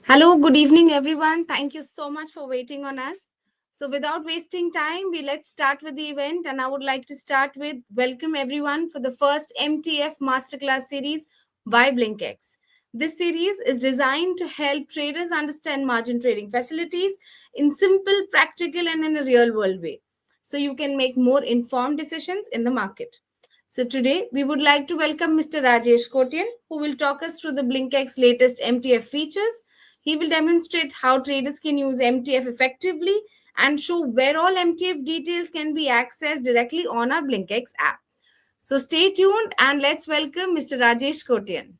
Hello, good evening, everyone. Thank you so much for waiting on us. So, without wasting time, let's start with the event. And I would like to start with welcome everyone for the first MTF Masterclass series by BlinkX. This series is designed to help traders understand margin trading facilities in simple, practical, and in a real world way, so you can make more informed decisions in the market. So today we would like to welcome Mr. Rajesh Kotian, who will talk us through the BlinkX latest MTF features. He will demonstrate how traders can use MTF effectively and show where all MTF details can be accessed directly on our BlinkX app. So stay tuned and let's welcome Mr. Rajesh Kotian.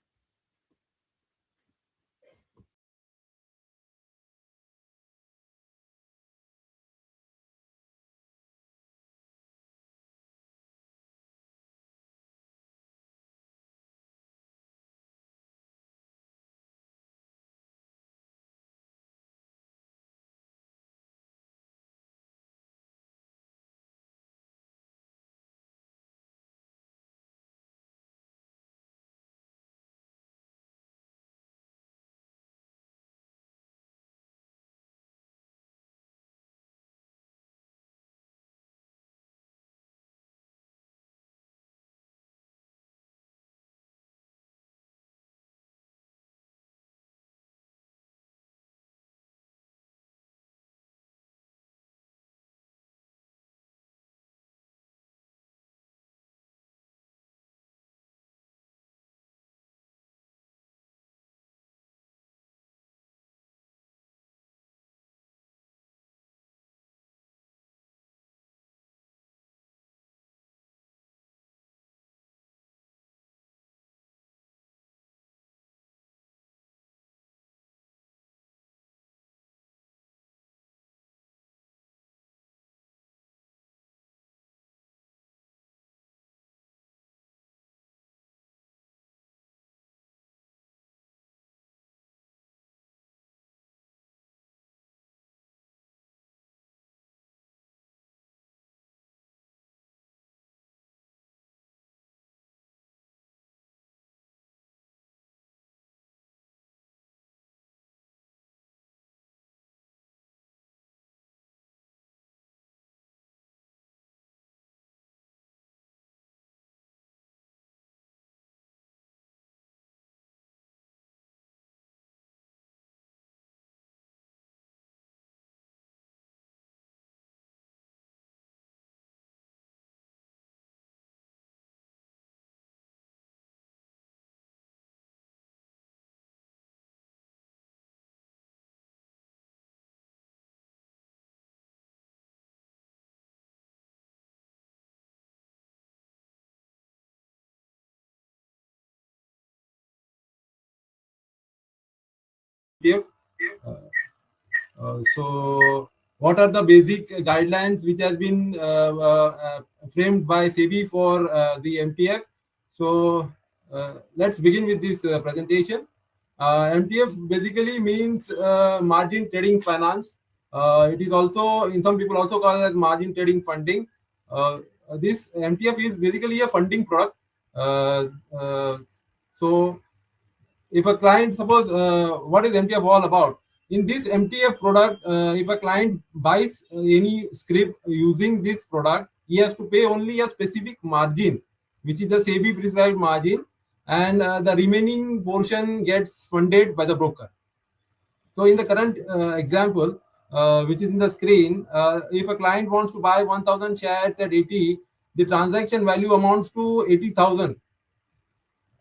MTF. So, what are the basic guidelines which has been framed by SEBI for the MTF? So, let's begin with this presentation. MTF basically means margin trading finance. It is also, in some people also call it as margin trading funding. This MTF is basically a funding product. Uh, uh, so if a client, suppose, what is MTF all about? In this MTF product, if a client buys any script using this product, he has to pay only a specific margin, which is the SEBI prescribed margin, and the remaining portion gets funded by the broker. So in the current example, which is in the screen, if a client wants to buy 1000 shares at 80, the transaction value amounts to 80,000.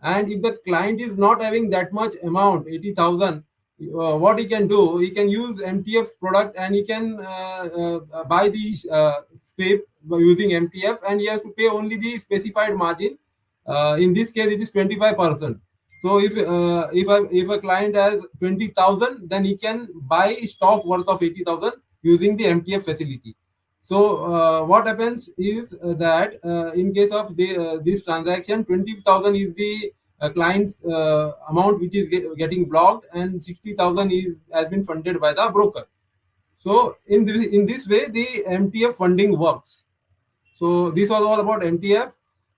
And if the client is not having that much amount, 80,000, what he can do, he can use MTF product and he can buy the scrape by using MTF, and he has to pay only the specified margin. In this case, it is 25%. So if a client has 20,000, then he can buy stock worth of 80,000 using the MTF facility. So what happens is that in case of this transaction, 20,000 is the client's amount which is getting blocked, and 60,000 is has been funded by the broker. So in this way, the MTF funding works. So this was all about MTF.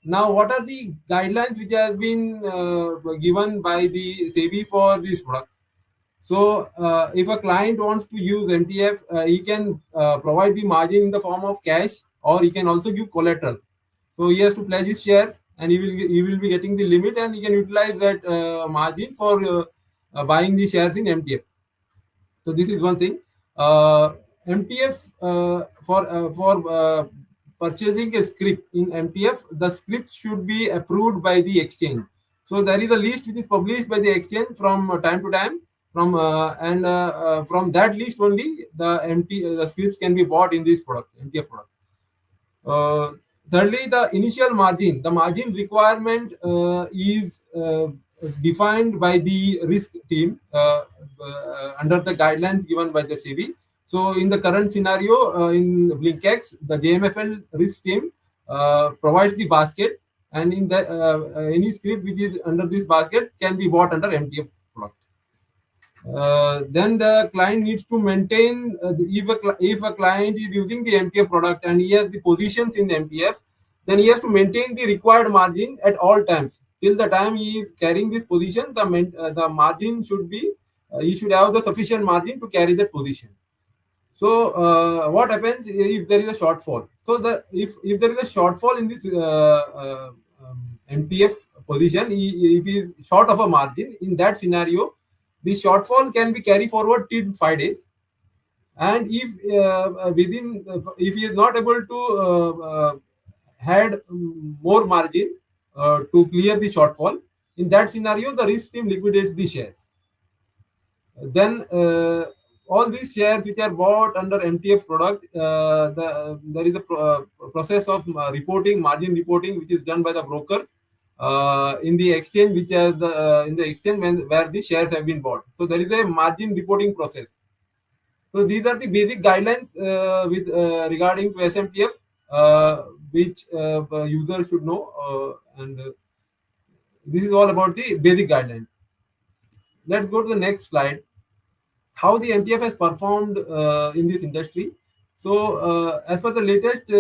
Now, what are the guidelines which has been given by the SEBI for this product? So if a client wants to use MTF, he can provide the margin in the form of cash, or he can also give collateral. So he has to pledge his shares, and he will be getting the limit, and he can utilize that margin for buying the shares in MTF. So this is one thing. MTF, for purchasing a script in MTF, the script should be approved by the exchange. So there is a list which is published by the exchange from time to time. From that list only, the scripts can be bought in this product, MTF product. Uh, Thirdly, the initial margin. The margin requirement is defined by the risk team under the guidelines given by the SEBI. So, in the current scenario, in BlinkX, the JMFL risk team provides the basket, and in the any script which is under this basket can be bought under MTF product. Then the client needs to maintain if a client is using the MTF product and he has the positions in the MTFs, then he has to maintain the required margin at all times. Till the time he is carrying this position, the margin should be he should have the sufficient margin to carry that position. So what happens if there is a shortfall? So if there is a shortfall in this MTF position, if he is short of a margin, in that scenario, the shortfall can be carried forward till 5 days. And if he is not able to had more margin to clear the shortfall, in that scenario, the risk team liquidates the shares. Then all these shares which are bought under MTF product, there is a process of reporting, margin reporting, which is done by the broker in the exchange, which are in the exchange where the shares have been bought. So there is a margin reporting process. So these are the basic guidelines with regarding to SMTF, which users should know, and this is all about the basic guidelines. Let's go to the next slide. How the MTF has performed in this industry. So, as per the latest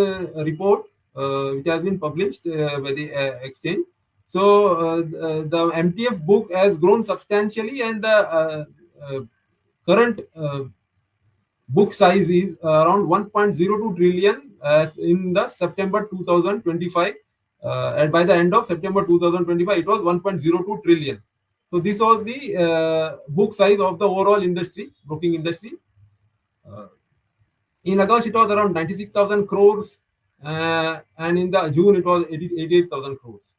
report which has been published by the exchange, so the MTF book has grown substantially, and the current book size is around 1.02 trillion in the September 2025. And by the end of September 2025, it was 1.02 trillion. So this was the book size of the overall industry, broking industry. Uh, in August, it was around 96,000 crores, and in the June, it was 88,000 crores.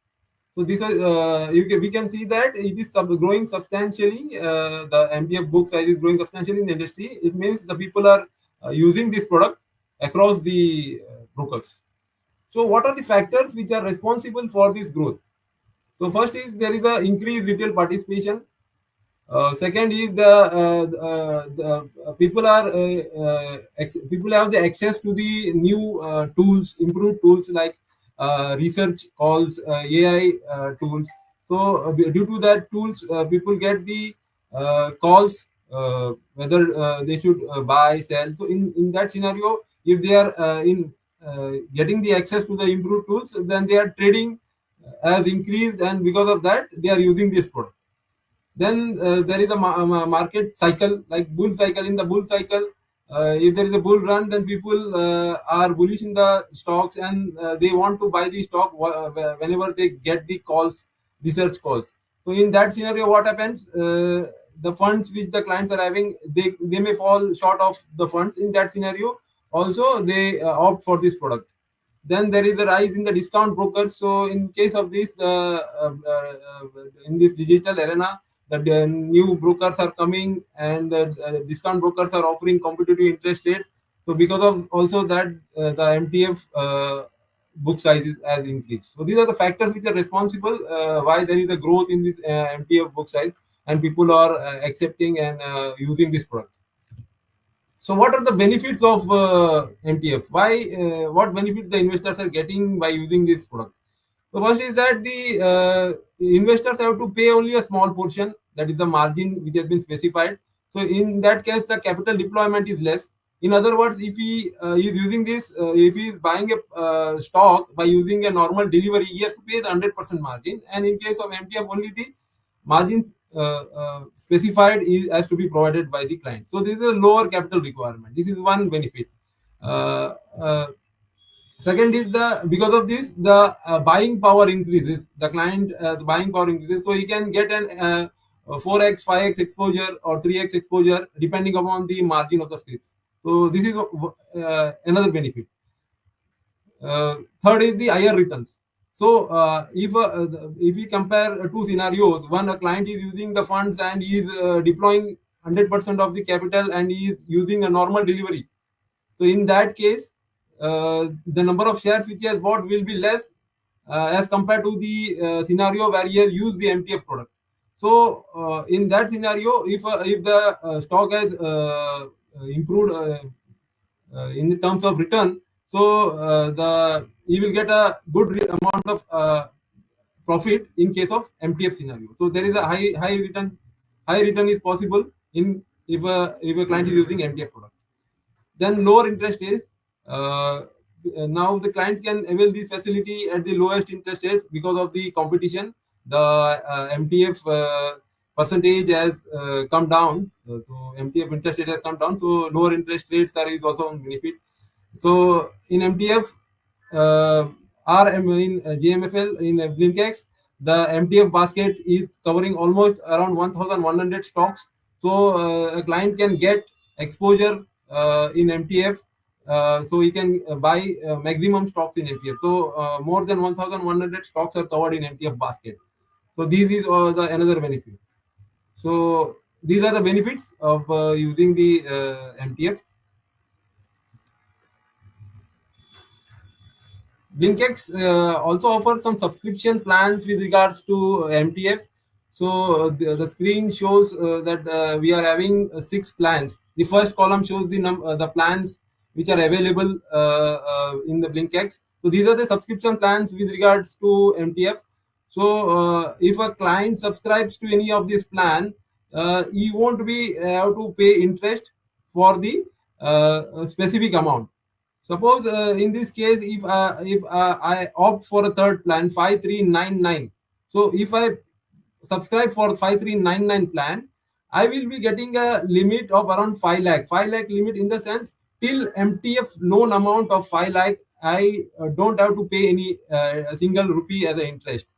So this is we can see that it is growing substantially. The MTF book size is growing substantially in the industry. It means the people are using this product across the brokers. So what are the factors which are responsible for this growth? So first is there is the increased retail participation. Second is the people have the access to the new tools, improved tools like research calls, AI tools. So due to that tools, people get the calls whether they should buy, sell. So in that scenario, if they are in getting the access to the improved tools, then their trading has increased, and because of that, they are using this product. Then there is a market cycle, like bull cycle. In the bull cycle, if there is a bull run, then people are bullish in the stocks, and they want to buy the stock whenever they get the calls, research calls. So in that scenario, what happens? The funds which the clients are having, they may fall short of the funds. In that scenario, also they opt for this product. Then there is a rise in the discount brokers. So in case of this, in this digital arena, the new brokers are coming, and the discount brokers are offering competitive interest rates. So because of also that, the MTF book sizes has increased. So these are the factors which are responsible why there is a growth in this MTF book size, and people are accepting and using this product. So, what are the benefits of MTF? What benefits the investors are getting by using this product? So, first is that the investors have to pay only a small portion, that is the margin which has been specified. So, in that case, the capital deployment is less. In other words, if he is using this, if he is buying a stock by using a normal delivery, he has to pay the 100% margin. And in case of MTF, only the margin specified is has to be provided by the client. So this is a lower capital requirement. This is one benefit. Uh, uh, Second is the because of this the buying power increases. The client the buying power increases, so he can get an 4x, 5x exposure or 3x exposure depending upon the margin of the scripts. So this is another benefit. Third is the higher returns. So if we compare two scenarios, one a client is using the funds and he is deploying 100% of the capital and he is using a normal delivery. So in that case, the number of shares which he has bought will be less as compared to the scenario where he has used the MTF product. So in that scenario, if the stock has improved in terms of return, so the he will get a good amount of profit in case of MTF scenario. So there is a high return is possible in if a client is using MTF product. Then lower interest is now the client can avail this facility at the lowest interest rates because of the competition. The MTF percentage has come down, so MTF interest rate has come down. So lower interest rates are is also a benefit. So in MTF, in GMFL in BlinkX, the MTF basket is covering almost around 1,100 stocks. So a client can get exposure in MTF. So he can buy maximum stocks in MTF. So more than 1,100 stocks are covered in MTF basket. So this is the another benefit. So these are the benefits of using the MTF. BlinkX also offers some subscription plans with regards to MTF. So the screen shows that we are having six plans. The first column shows the plans which are available in the BlinkX. So these are the subscription plans with regards to MTF. So if a client subscribes to any of this plan, he won't be have to pay interest for the specific amount. Suppose in this case, if I opt for a third plan 5399, so if I subscribe for 5399 plan, I will be getting a limit of around 5 lakh. 5 lakh limit in the sense till MTF loan amount of 5 lakh, I don't have to pay any a single rupee as an interest.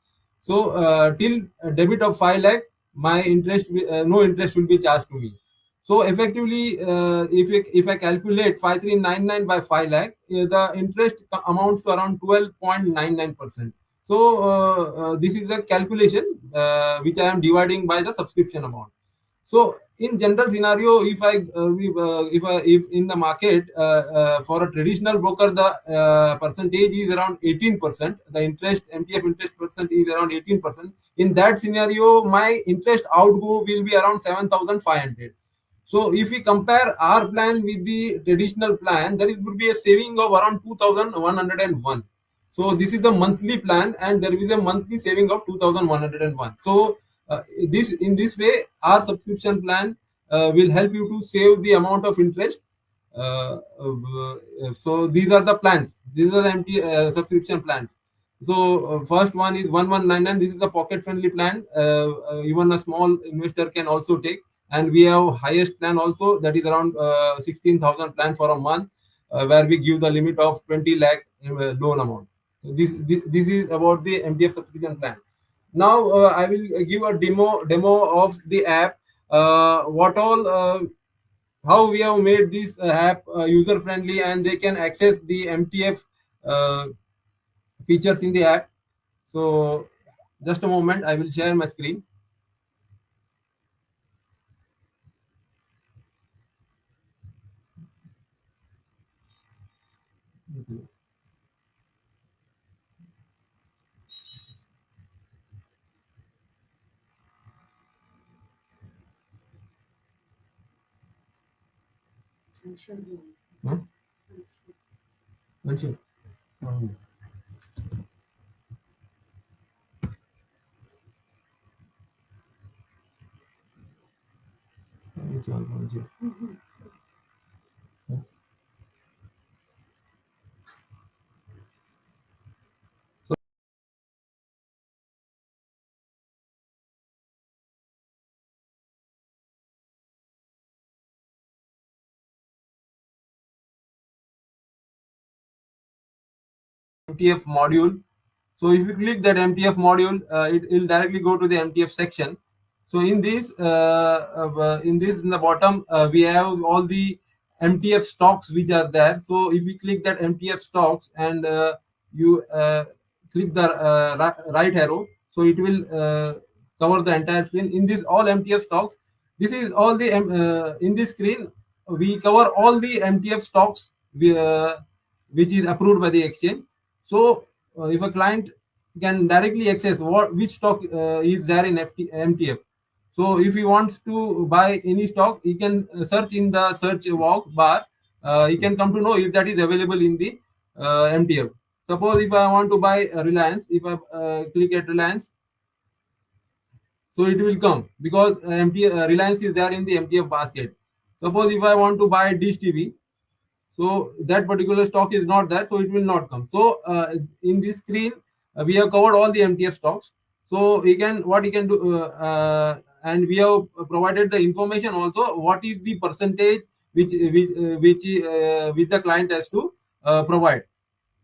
So till a debit of 5 lakh, my no interest will be charged to me. So effectively, if I calculate 5399 by 5 lakh, the interest amounts to around 12.99%. So this is the calculation which I am dividing by the subscription amount. So in general scenario, if in the market for a traditional broker the percentage is around 18%, the interest MTF interest percent is around 18%. In that scenario, my interest outgo will be around 7,500. So if we compare our plan with the traditional plan, there would be a saving of around 2,101. So this is the monthly plan, and there is a monthly saving of 2,101. So this in this way, our subscription plan will help you to save the amount of interest. So these are the plans. These are the empty subscription plans. So first one is 1199. This is a pocket friendly plan. Even a small investor can also take, and we have highest plan also, that is around 16,000 plan for a month, where we give the limit of 20 lakh loan amount. So this is about the MTF subscription plan. Now I will give a demo of the app. What all how we have made this app user friendly, and they can access the MTF uh, features in the app. So just a moment, I will share my screen. Huh? Answer. Answer. MTF module. So if you click that MTF module, it will directly go to the MTF section. So in the bottom, we have all the MTF stocks which are there. So if you click that MTF stocks and you click the right arrow, so it will cover the entire screen. In this all MTF stocks, this is all the in this screen we cover all the MTF stocks which is approved by the exchange. So if a client can directly access which stock is there in MTF. So if he wants to buy any stock, he can search in the search bar. He can come to know if that is available in the MTF. Suppose if I want to buy Reliance, if I click at Reliance, so it will come because Reliance is there in the MTF basket. Suppose if I want to buy Dish TV, so that particular stock is not there, so it will not come. So in this screen we have covered all the MTF stocks. So he can what he can do and we have provided the information also what is the percentage which the client has to provide.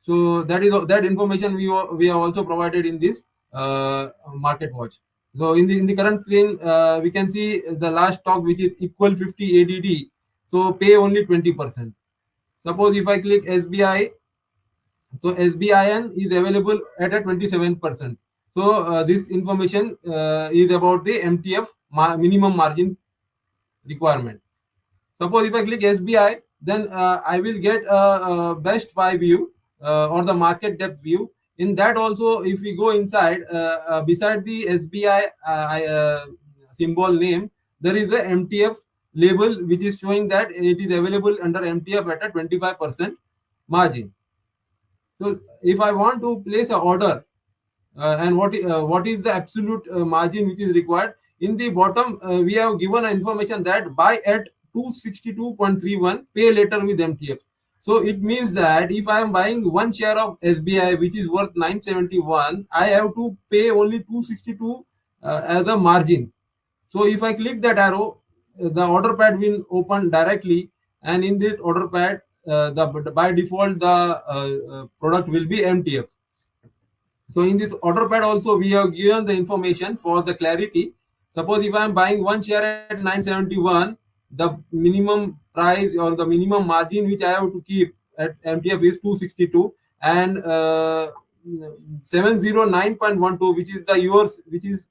So that information we have also provided in this market watch. So in the current screen we can see the last stock which is equal 50 ADD, so pay only 20%. Suppose if I click SBI, so SBIN is available at a 27%. So this information is about the MTF minimum margin requirement. Suppose if I click SBI, then I will get a best five view or the market depth view. In that also, if we go inside, beside the SBI symbol name, there is a MTF label which is showing that it is available under MTF at a 25% margin. So if I want to place an order and what is the absolute margin which is required, in the bottom we have given information that buy at 262.31, pay later with MTF. So it means that if I am buying one share of SBI which is worth 971, I have to pay only 262 as a margin. So if I click that arrow, the order pad will open directly, and in this order pad, by default the product will be MTF. So in this order pad also we have given the information for the clarity. Suppose if I am buying one share at 971, the minimum price or the minimum margin which I have to keep at MTF is 262, and 709.12 which is the yours, which is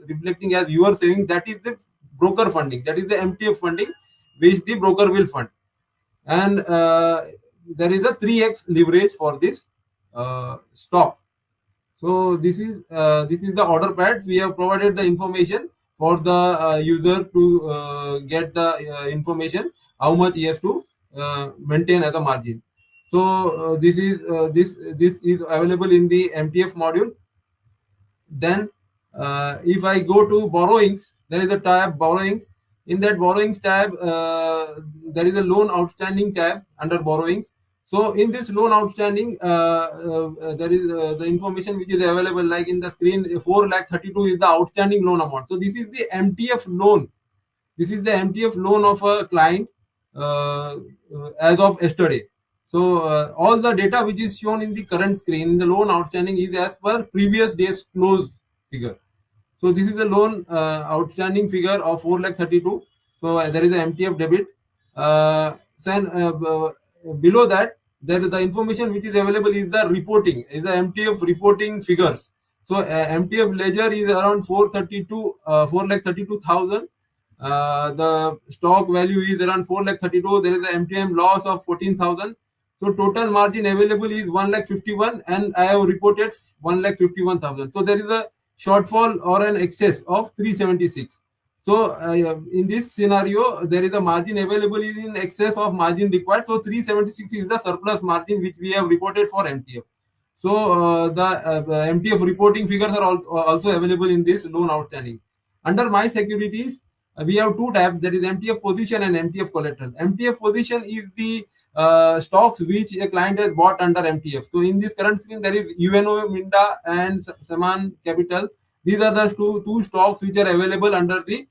reflecting as your saving, that is the broker funding, that is the MTF funding which the broker will fund. And there is a 3x leverage for this stock. So this is the order pads. We have provided the information for the user to get the information how much he has to maintain as a margin. So this is available in the MTF module. Then if I go to borrowings, there is a tab borrowings. In that borrowings tab, there is a loan outstanding tab under borrowings. So in this loan outstanding, there is the information which is available, like in the screen, 4,32,000 is the outstanding loan amount. So this is the MTF loan. This is the MTF loan of a client as of yesterday. So all the data which is shown in the current screen, the loan outstanding is as per previous day's close figure. So this is the loan outstanding figure of 4,32,000. So there is an MTF debit. Below that, there is the information which is available is the reporting, is the MTF reporting figures. So MTF ledger is around 4,32,000. The stock value is around 4,32,000. There is an MTM loss of 14,000. So total margin available is 1,51,000, and I have reported 1,51,000. So there is a shortfall or an excess of 376. So in this scenario, there is a margin available is in excess of margin required. So 376 is the surplus margin which we have reported for MTF. So the MTF reporting figures are also available in this loan outstanding. Under my securities, we have two tabs, that is MTF position and MTF collateral. MTF position is the stocks which a client has bought under MTF. So in this current screen, there is UNO Minda and Saman Capital. These are the two stocks which are available under the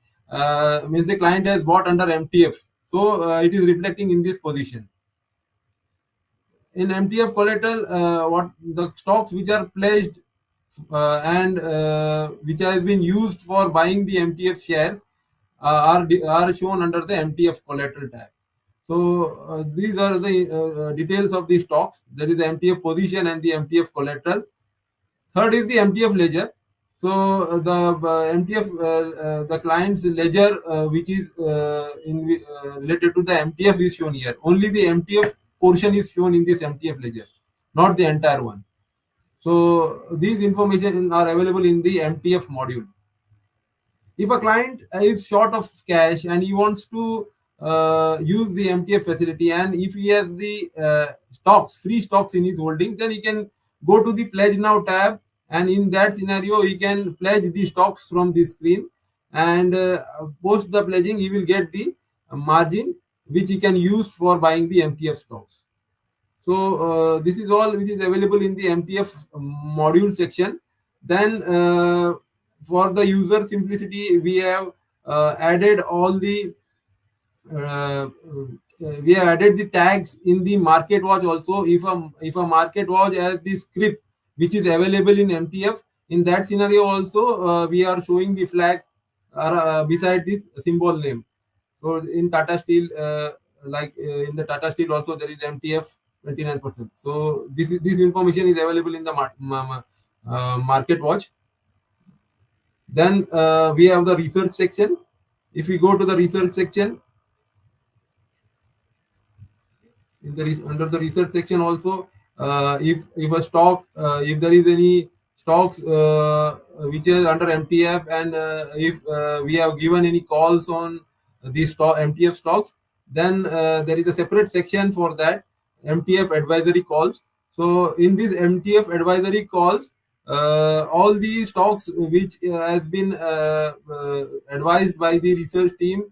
means the client has bought under MTF. So it is reflecting in this position. in MTF collateral, what the stocks which are pledged and which has been used for buying the MTF shares are shown under the MTF collateral tab. So these are the details of the stocks. That is the MTF position and the MTF collateral. Third is the MTF ledger. So the MTF, the client's ledger, which is related to the MTF, is shown here. Only the MTF portion is shown in this MTF ledger, not the entire one. So these information are available in the MTF module. If a client is short of cash and he wants to use the MTF facility, and if he has the free stocks in his holding, then he can go to the Pledge Now tab, and in that scenario, he can pledge the stocks from the screen, and post the pledging, he will get the margin which he can use for buying the MTF stocks. So this is all which is available in the MTF module section. Then for the user simplicity, we have added all the we have added the tags in the market watch also. If a market watch has the script which is available in MTF, in that scenario also we are showing the flag beside this symbol name. So in Tata Steel, in the Tata Steel also there is MTF 29%. So this information is available in the market watch. Then we have the research section. If we go to the research section, under the research section also, if a stock, if there is any stocks which is under MTF, and if we have given any calls on these MTF stocks, then there is a separate section for that, MTF advisory calls. So in this MTF advisory calls, all the stocks which has been advised by the research team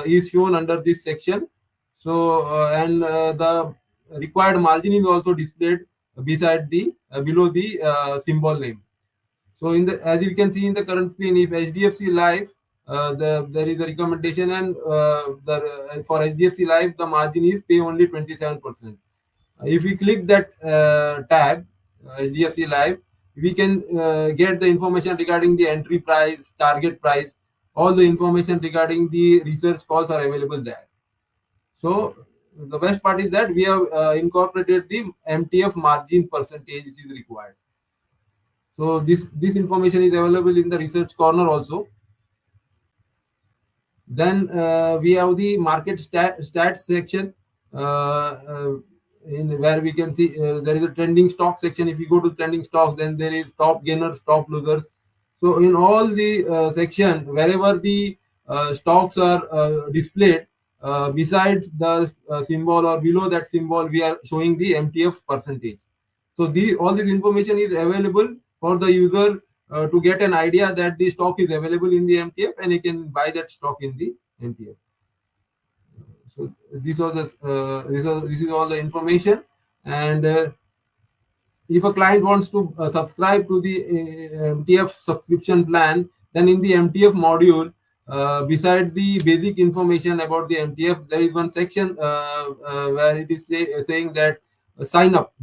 is shown under this section. So and the required margin is also displayed beside the below the symbol name. So in the, as you can see in the current screen, if HDFC Life, there is a recommendation, and for HDFC Life the margin is pay only 27%. If we click that tab, HDFC Life, we can get the information regarding the entry price, target price. All the information regarding the research calls are available there. So the best part is that we have incorporated the MTF margin percentage which is required. So this information is available in the research corner also. Then we have the market stats section, in where we can see there is a trending stock section. If you go to trending stocks, then there is top gainers, top losers. So in all the section, wherever the stocks are displayed, beside the symbol or below that symbol, we are showing the MTF percentage. So all this information is available for the user to get an idea that the stock is available in the MTF, and he can buy that stock in the MTF. So this is all the information. And if a client wants to subscribe to the MTF subscription plan, then in the MTF module, beside the basic information about the MTF, there is one section where it is saying that sign up,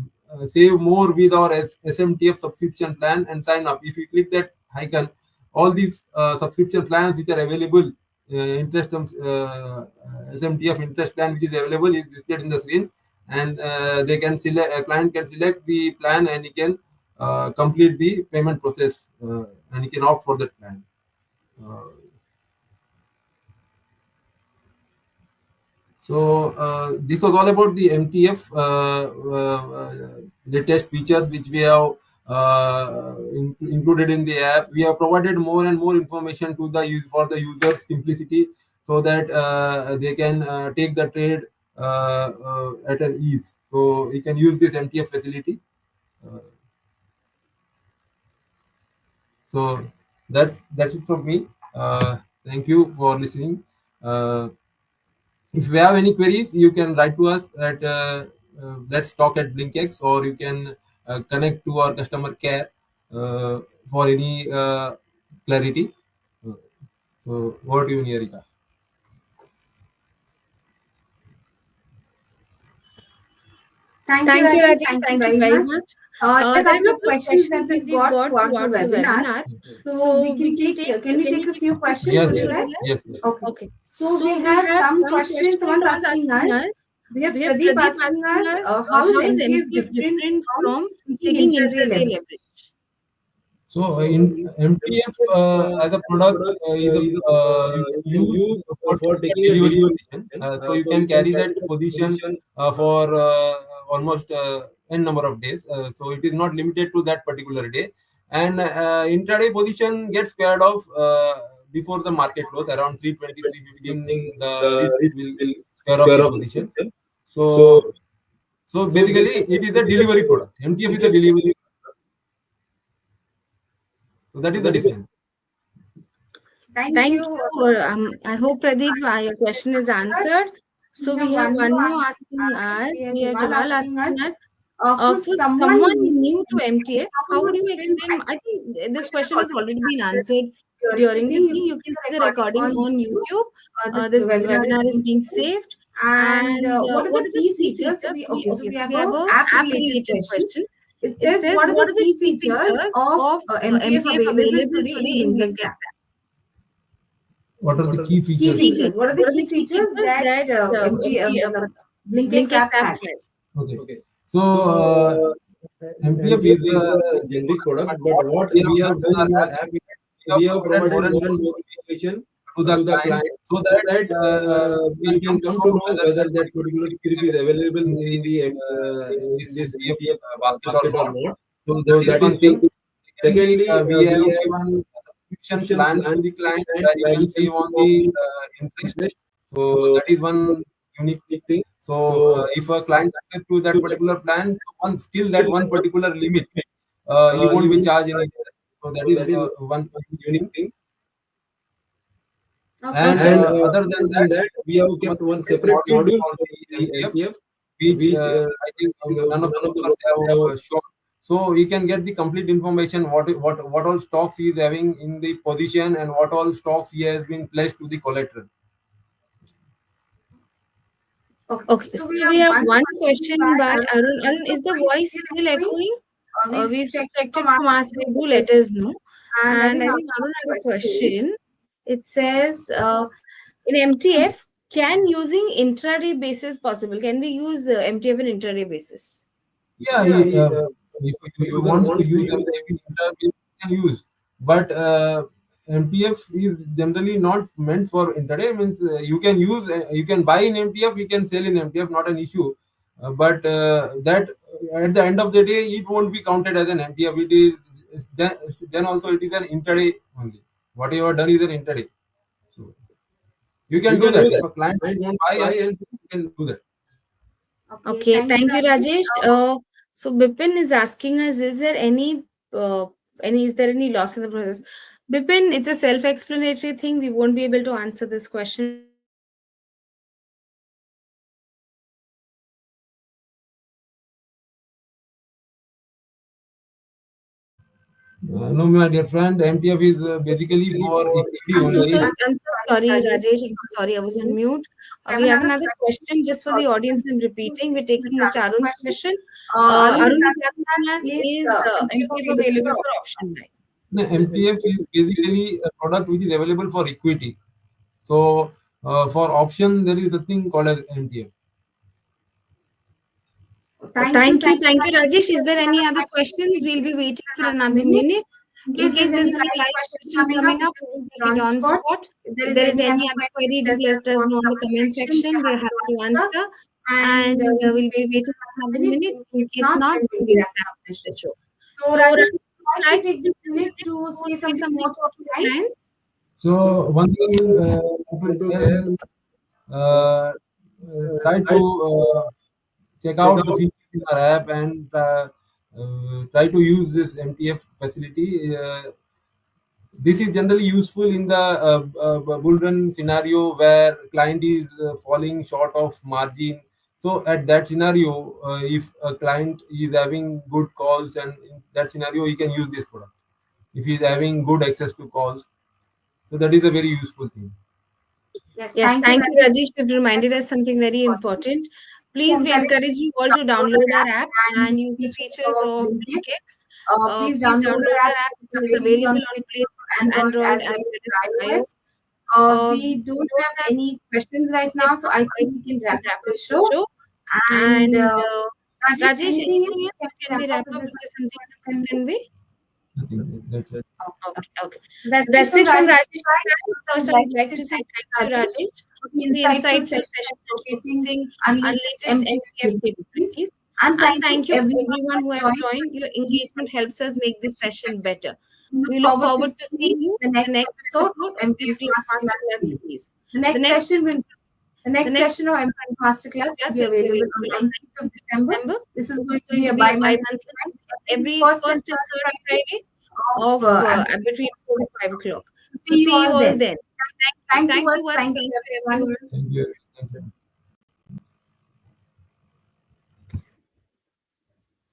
save more with our SMTF subscription plan, and sign up. If you click that icon, all these subscription plans which are available, interest SMTF interest plan which is available is displayed in the screen, and they can select, a client can select the plan, and he can complete the payment process, and he can opt for that plan. So this was all about the MTF latest features which we have included in the app. We have provided more and more information to for the user simplicity, so that they can take the trade at an ease. So we can use this MTF facility. Uh, so that's it from me. Thank you for listening. If you have any queries, you can write to us at let's talk at BlinkX, or you can connect to our customer care for any clarity. Uh, So, what do you, Niharika? Thank you, Rajesh. Thank you very much. There are a couple of questions that we've got throughout the webinar. So we can take, can we take a few questions? Yes, Would yes, you like? yes, yes. Okay. So we have some questions. Someone's asking us. We have Pradeep asking us, how is MTF different from taking intraday leverage? So in MTF as a product is a you can use for taking a delivery position. So you can carry that position for almost n number of days. So it is not limited to that particular day. And intraday position gets paired off before the market close around 3:20, 3:15. The risk will square off your position. So so basically it is a delivery product. MTF is a delivery. So that is the difference. Thank you. I hope, Pradeep, your question is answered. So we have one more asking us. We have Jalal asking us, for someone new to MTF, how would you explain? I think this question has already been answered during the thing. You can see the recording on YouTube. This webinar is being saved. And what are the key features? So we have a app-related question. It says, what are the key features of MTF available today in BlinkX app? What are the key Key features? features. What are the key features that BlinkX app has? Okay. So MTF is a generic product, but what we have done in our app, we have provided more and more information to the client so that we can come to know whether that particular script is available in this MTF basket or not. So that is one thing. Secondly, we have given subscription plans to the client where you can save on the interest. So that is one unique thing. So if a client subscribes to that particular plan, so till that one particular limit, you won't be charged any interest. So that is one unique thing. And other than that, we have kept one separate module for the MTF, which I think none of the members have shown. So we can get the complete information what all stocks he is having in the position and what all stocks he has been placed to the collateral. Okay, so we have one question by Arun. Arun, is the voice still echoing? We've checked it from our side. Do let us know. And I think Arun had a question. It says, in MTF, can using intraday basis possible? Can we use MTF in intraday basis? Yeah, if you want to use MTF in interview, you can use. But MTF is generally not meant for intraday. Means you can use, you can buy in MTF, you can sell in MTF, not an issue. But that at the end of the day, it won't be counted as an MTF. It is then also it is an intraday only. What you have done is an intraday. So you can do that. If a client won't buy, and you can do that. Okay, thank you, Rajesh. So Bipin is asking us, is there any is there any loss in the process? Bipin, it's a self-explanatory thing. We won't be able to answer this question right now. We'll have to wait for some time for the MTF to be No, my dear friend, MTF is basically for equity only. I'm so sorry, Rajesh. I'm so sorry. I was on mute. We have another question just for the audience. I'm repeating. We're taking Mr. Arun's question. Arun is asking us, is MTF available for option buy? No, MTF is basically a product which is available for equity. So for option, there is nothing called as MTF. Thank you, Rajesh. Is there any other questions? We'll be waiting for another minute. In case there's any live question coming up, we will take it on spot. If there is any other query, do let us know in the comment section. We're happy to answer. And we'll be waiting for another minute. In case not, we'll wrap up the show. So, Rajesh, would you like to take this minute to say something more to our clients? So one thing try to check out the features in our app and try to use this MTF facility. This is generally useful in the bull run scenario where client is falling short of margin. So at that scenario, if a client is having good calls, and in that scenario, he can use this product. If he is having good access to calls, so that is a very useful thing. Yes, thank you, Rajesh. You've reminded us something very important. Please, we encourage you all to download our app and use the features of BlinkX. Please download our app. It is available on Play Store, Android, as well as for iOS. We don't Don't have have any questions right any now, so I I think we can can wrap up wrap the up the show. show. And And Rajesh, Rajesh, anything anything else? else? Can Can we we wrap wrap up? up? Is Is there there something something you can can convey? we? Nothing. That's it. Okay, okay. That's So it that's from it from Rajesh's Rajesh's side. side. First, First, I I would would like like to to say thank thank you, you, Rajesh, Rajesh, for the for the insightful insightful session session and showcasing showcasing our our latest latest MTF MTF capabilities. capabilities. And And thank you thank you everyone who everyone has who have joined. joined. Your engagement helps us make this session better. We look We look forward to forward to seeing seeing you you the in the next next episode episode of of MTF MTF Masterclass Masterclass series. series. The The next next session will the next the next session of MTF Masterclass will class be will be available on available on 19th of December. December. This is This going is to be going a to be a bi-monthly bi-monthly event every every first and first and third third Friday Friday of of between 4 to 5 o'clock. So see you see all you all then. then. Thank you Thank once. you once. Thank Thank you you everyone. everyone. Thank you. Thank you.